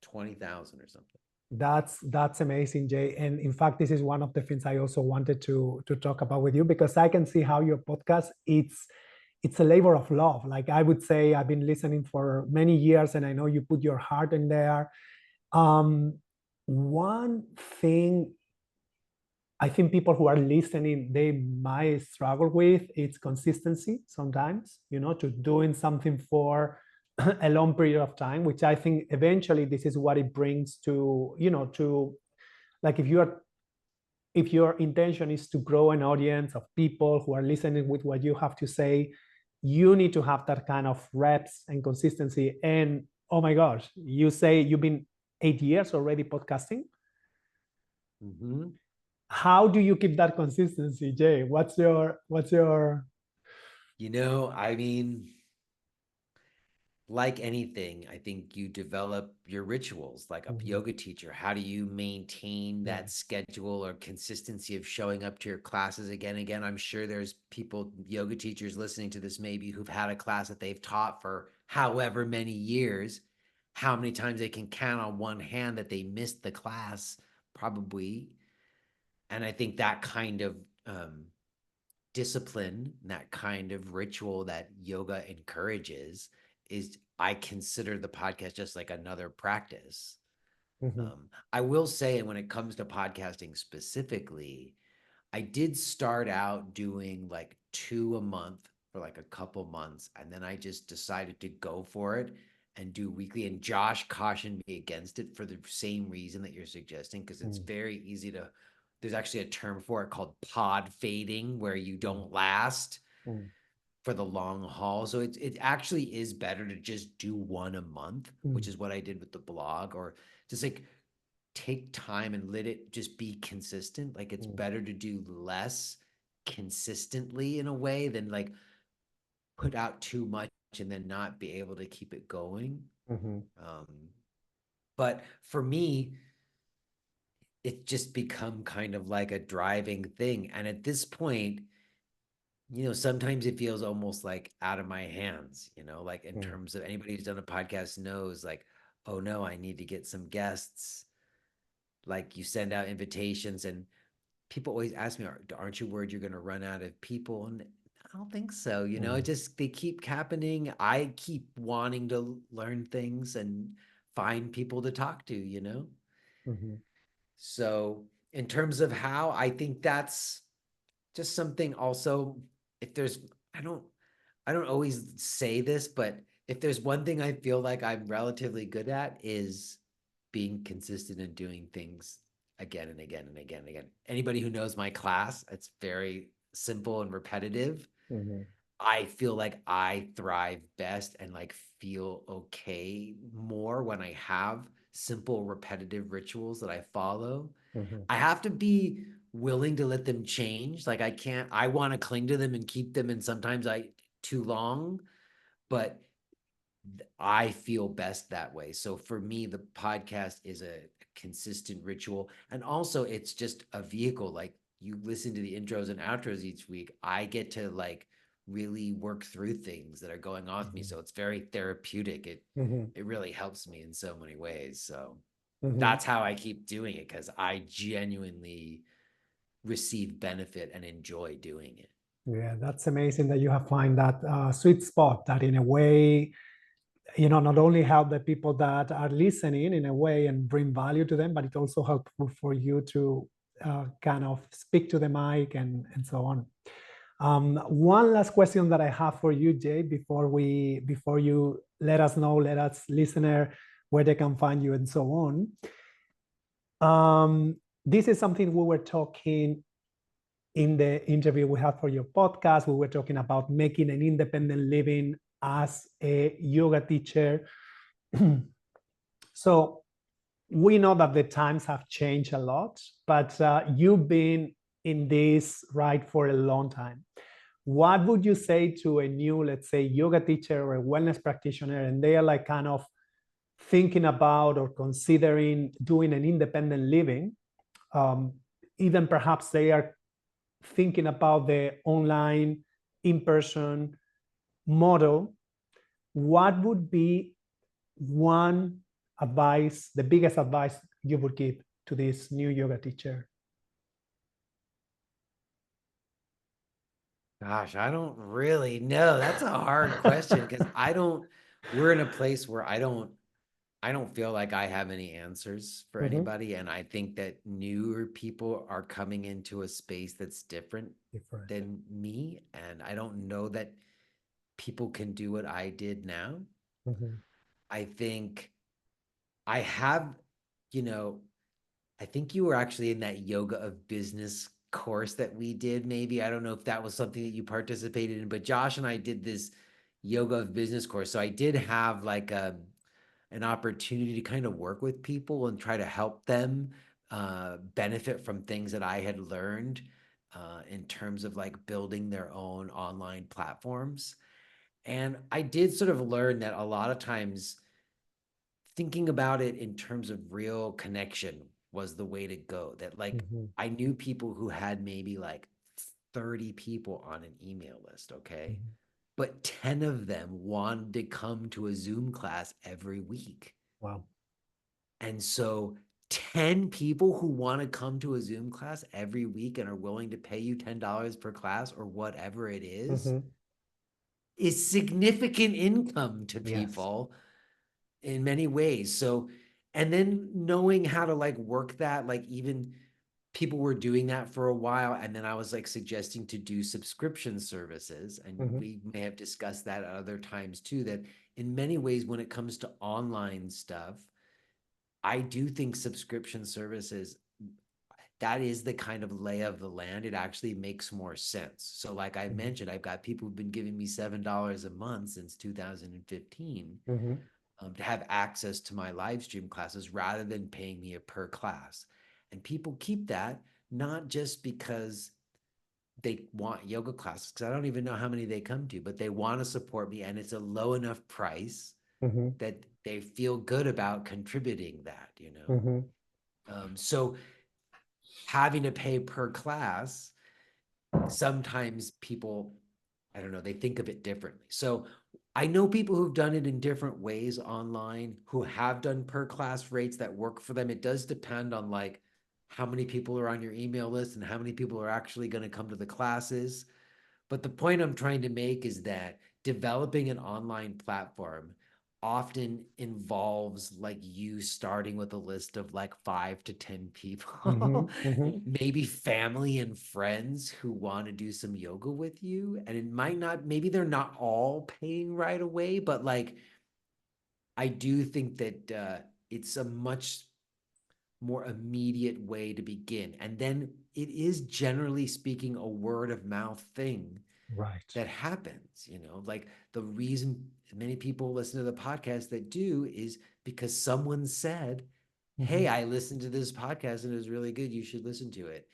20,000 or something. That's amazing, Jay. And in fact, this is one of the things I also wanted to talk about with you, because I can see how your podcast, it's a labor of love. Like I would say, I've been listening for many years, and I know you put your heart in there. One thing I think people who are listening, they might struggle with, it's consistency sometimes, to doing something for a long period of time, which I think eventually this is what it brings to, to, like, if your intention is to grow an audience of people who are listening with what you have to say, you need to have that kind of reps and consistency. And oh my gosh, you say you've been 8 years already podcasting. Mm-hmm. How do you keep that consistency, Jay? What's your I mean, like anything, I think you develop your rituals like a Mhm. yoga teacher. How do you maintain that Yes. schedule or consistency of showing up to your classes again and again? I'm sure there's people, yoga teachers listening to this maybe, who've had a class that they've taught for however many years. How many times they can count on one hand that they missed the class, probably. And I think that kind of discipline, that kind of ritual that yoga encourages is I consider the podcast just like another practice. Mhm. I will say, when it comes to podcasting specifically, I did start out doing like 2 a month for like a couple months, and then I just decided to go for it and do weekly. And Josh cautioned me against it for the same reason that you're suggesting, because it's Mm, very easy to, there's actually a term for it called pod fading, where you mm, don't last mm, for the long haul. So it actually is better to just do one a month, which mm, is what I did with the blog, or just like take time and let it just be consistent. Like, it's mm, better to do less consistently in a way than like put out too much and then not be able to keep it going. mhm, Um, but for me, it's just become kind of like a driving thing. And at this point, sometimes it feels almost like out of my hands, like in mm, terms of anybody who's done a podcast knows, like, oh no, I need to get some guests. Like, you send out invitations and people always ask me, aren't you worried you're going to run out of people? And I don't think so. It mm, just, they keep happening. I keep wanting to learn things and find people to talk to. mhm, So, in terms of how, I think that's just something also, if there's, I don't, I don't always say this, but if there's one thing I feel like I'm relatively good at, is being consistent and doing things again and again and again and again. Anybody who knows my class, it's very simple and repetitive. mhm, I feel like I thrive best and like feel okay more when I have simple repetitive rituals that I follow. mhm, I have to be willing to let them change. Like, I want to cling to them and keep them, and sometimes I too long, but I feel best that way. So for me, the podcast is a consistent ritual. And also, it's just a vehicle. Like, you listen to the intros and outros each week, I get to like really work through things that are going on with me. mhm, So it's very therapeutic. It mhm, it really helps me in so many ways. So mhm. that's how I keep doing it, because I genuinely receive benefit and enjoy doing it. Yeah, that's amazing that you have find that sweet spot that in a way, not only help the people that are listening in a way and bring value to them, but it also helpful for you to kind of speak to the mic and so on. One last question that I have for you, Jay, before you let us listener where they can find you and so on. This is something we were talking in the interview we had for your podcast. We were talking about making an independent living as a yoga teacher. So we know that the times have changed a lot, but you've been in this right for a long time. What would you say to a new, let's say, yoga teacher or a wellness practitioner, and they are like kind of thinking about or considering doing an independent living? Even perhaps they are thinking about the online, in-person model. What would be one advice, the biggest advice you would give to this new yoga teacher? Gosh, I don't really know. That's a hard question, because we're in a place where I don't feel like I have any answers for Mhm. anybody. And I think that newer people are coming into a space that's different Different. than me. And I don't know that people can do what I did now. Mhm. I think I have, you know, I think you were actually in that yoga of business course that we did. Maybe, I don't know if that was something that you participated in, but Josh and I did this yoga of business course. So I did have like an opportunity to kind of work with people and try to help them benefit from things that I had learned in terms of like building their own online platforms. And I did sort of learn that a lot of times thinking about it in terms of real connection was the way to go. That, like, Mhm. I knew people who had maybe like 30 people on an email list, okay? Mhm. But 10 of them wanted to come to a Zoom class every week. Wow. And so 10 people who want to come to a Zoom class every week and are willing to pay you $10 per class or whatever it is significant income to Yes. people in many ways. So, and then knowing how to like work that, like even people were doing that for a while. And then I was like suggesting to do subscription services. And we may have discussed that at other times too, that in many ways, when it comes to online stuff, I do think subscription services, that is the kind of lay of the land. It actually makes more sense. So like I mentioned, I've got people who've been giving me $7 a month since 2015 to have access to my live stream classes rather than paying me a per class. And people keep that not just because they want yoga classes, because I don't even know how many they come to, but they want to support me and it's a low enough price that they feel good about contributing that, you know? So having to pay per class, sometimes people, I don't know, they think of it differently. So I know people who've done it in different ways online, who have done per class rates that work for them. It does depend on like how many people are on your email list and how many people are actually going to come to the classes. But the point I'm trying to make is that developing an online platform often involves like you starting with a list of like 5 to 10 people, maybe family and friends who want to do some yoga with you. And it might not, maybe they're not all paying right away, but like I do think that it's a much more immediate way to begin. And then it is generally speaking a word of mouth thing Right. that happens, you know, like the reason many people listen to the podcast that do is because someone said, hey, I listened to this podcast and it was really good. You should listen to it.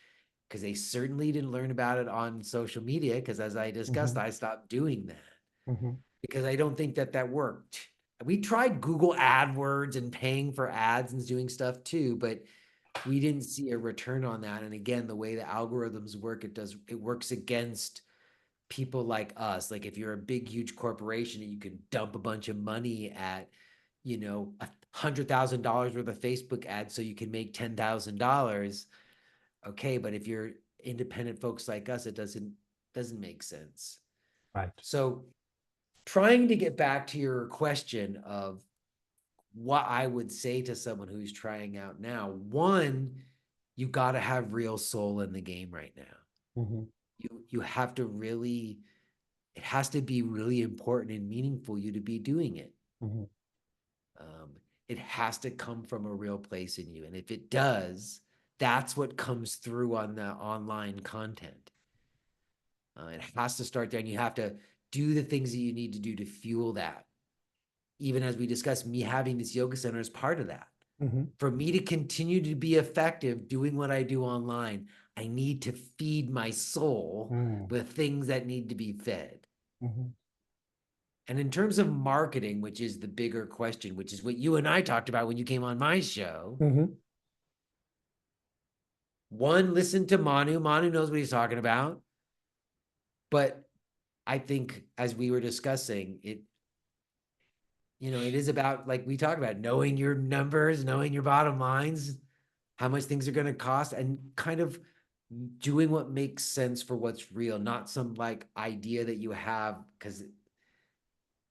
Because they certainly didn't learn about it on social media. Because as I discussed, I stopped doing that because I don't think that that worked. We tried Google AdWords and paying for ads and doing stuff too, but we didn't see a return on that. And again, the way the algorithms work, it works against people like us. Like if you're a big, huge corporation and you can dump a bunch of money at, you know, $100,000 worth of Facebook ads so you can make $10,000. Okay, but if you're independent folks like us, it doesn't make sense. Right. So trying to get back to your question of what I would say to someone who's trying out now, one, you got to have real soul in the game right now. You have to really, it has to be really important and meaningful you to be doing it. It has to come from a real place in you. And if it does, that's what comes through on the online content. It has to start there, and you have to do the things that you need to do to fuel that. Even as we discussed, me having this yoga center is part of that. For me to continue to be effective doing what I do online, I need to feed my soul with things that need to be fed. And in terms of marketing, which is the bigger question, which is what you and I talked about when you came on my show. One, listen to Manu. Manu knows what he's talking about. But I think as we were discussing it, you know, it is about, like we talked about, knowing your numbers, knowing your bottom lines, how much things are going to cost, and kind of doing what makes sense for what's real, not some like idea that you have because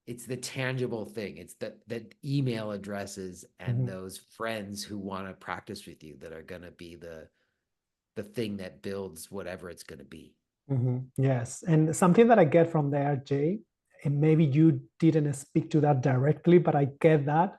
it's the tangible thing. It's that email addresses and those friends who want to practice with you that are going to be the thing that builds whatever it's going to be. Yes. And something that I get from there, Jay, and maybe you didn't speak to that directly, but I get that.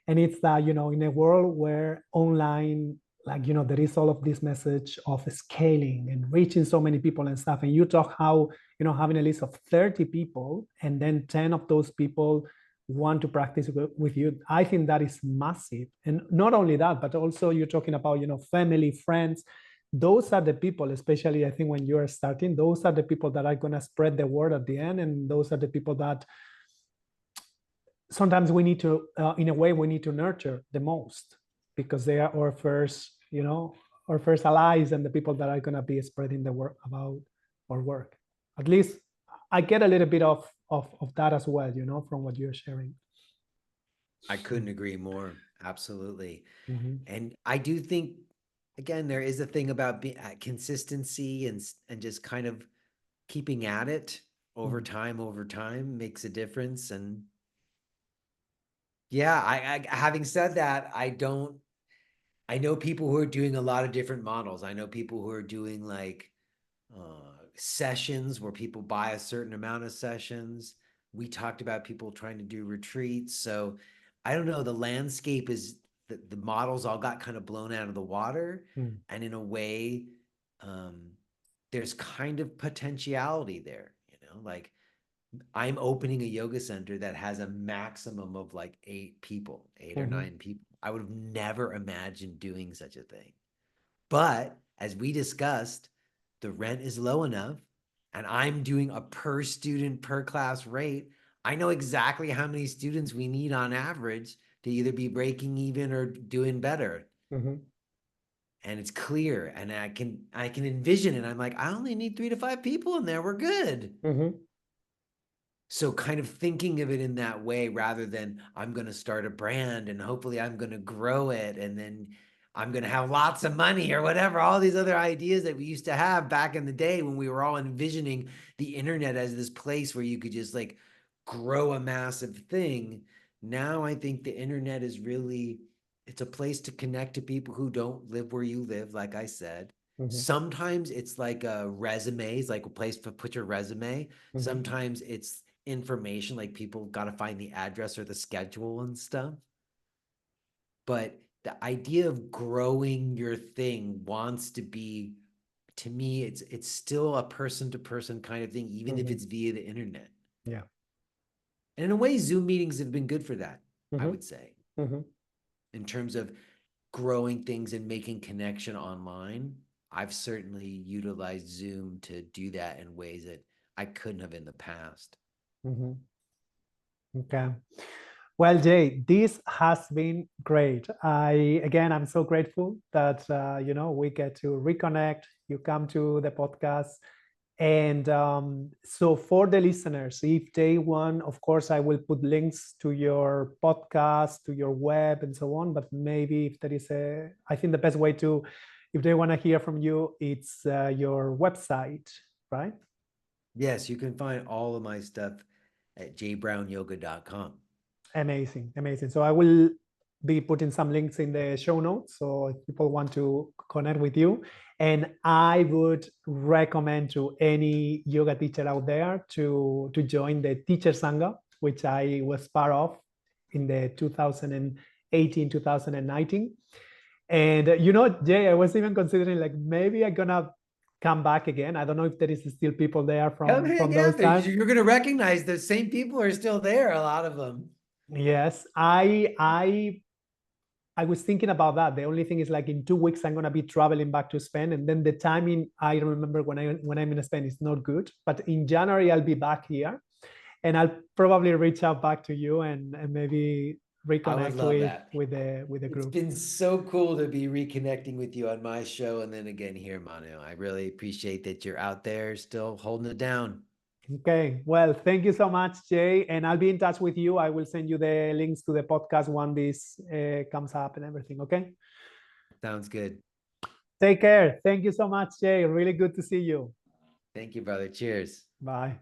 And it's that, you know, in a world where online, like, you know, there is all of this message of scaling and reaching so many people and stuff. And you talk how, you know, having a list of 30 people and then 10 of those people want to practice with you. I think that is massive. And not only that, but also you're talking about, you know, family, friends. Those are the people, especially I think when you're starting, those are the people that are going to spread the word at the end. And those are the people that sometimes we need to, in a way, we need to nurture the most because they are our first, you know, our first allies and the people that are going to be spreading the word about our work. At least I get a little bit of that as well, you know, from what you're sharing. I couldn't agree more. Absolutely. Mhm. And I do think, again, there is a thing about consistency and just kind of keeping at it Mhm. over time makes a difference. And yeah, I having said that, I know people who are doing a lot of different models. I know people who are doing like sessions where people buy a certain amount of sessions. We talked about people trying to do retreats. So I don't know, the landscape is the models all got kind of blown out of the water. Mm. And in a way, um, there's kind of potentiality there, like I'm opening a yoga center that has a maximum of like 8 people, 8 or 9 people. I would have never imagined doing such a thing. But as we discussed, the rent is low enough and I'm doing a per student per class rate. I know exactly how many students we need on average to either be breaking even or doing better. Mhm. And it's clear and I can envision it. I'm like, I only need 3 to 5 people in there. We're good. Mhm. So kind of thinking of it in that way rather than I'm going to start a brand and hopefully I'm going to grow it and then I'm going to have lots of money or whatever, all these other ideas that we used to have back in the day when we were all envisioning the internet as this place where you could just like grow a massive thing. Now I think the internet is really, it's a place to connect to people who don't live where you live, like I said. Mhm. Sometimes it's like a resume, it's like a place to put your resume. Mhm. Sometimes it's information, like people got to find the address or the schedule and stuff. But the idea of growing your thing wants to be, to me, it's still a person to person kind of thing, even if Mhm. it's via the internet. Yeah. And in a way, Zoom meetings have been good for that, I Mhm. would say, Mhm. in terms of growing things and making connection online. I've certainly utilized Zoom to do that in ways that I couldn't have in the past. Mhm. Okay. Well, Jay, this has been great. I'm so grateful that we get to reconnect. You come to the podcast, and so for the listeners, if they want, of course, I will put links to your podcast, to your web, and so on. But maybe if there is I think the best way to, if they want to hear from you, it's your website, right? Yes, you can find all of my stuff at jbrownyoga.com. Amazing, amazing. So I will be putting some links in the show notes. So if people want to connect with you, and I would recommend to any yoga teacher out there to join the Teacher Sangha, which I was part of in the 2018, 2019. And Jay, I was even considering like maybe I'm gonna come back again. I don't know if there is still people there Come from hang those out there. times. You're going to recognize the same people are still there, a lot of them. Yes, I was thinking about that. The only thing is like in 2 weeks I'm gonna be traveling back to Spain, and then the timing I remember when I'm in Spain is not good. But in January I'll be back here, and I'll probably reach out back to you and maybe I would reconnect love that. with the It's group. been so cool to be reconnecting with you on my show and then again here, Manu. I really appreciate that you're out there still holding it down. Okay, well, thank you so much, Jay, and I'll be in touch with you. I will send you the links to the podcast when this comes up and everything. Okay, Sounds good. take care. Thank you so much, Jay. Really good to see you. Thank you, brother. Cheers. Bye.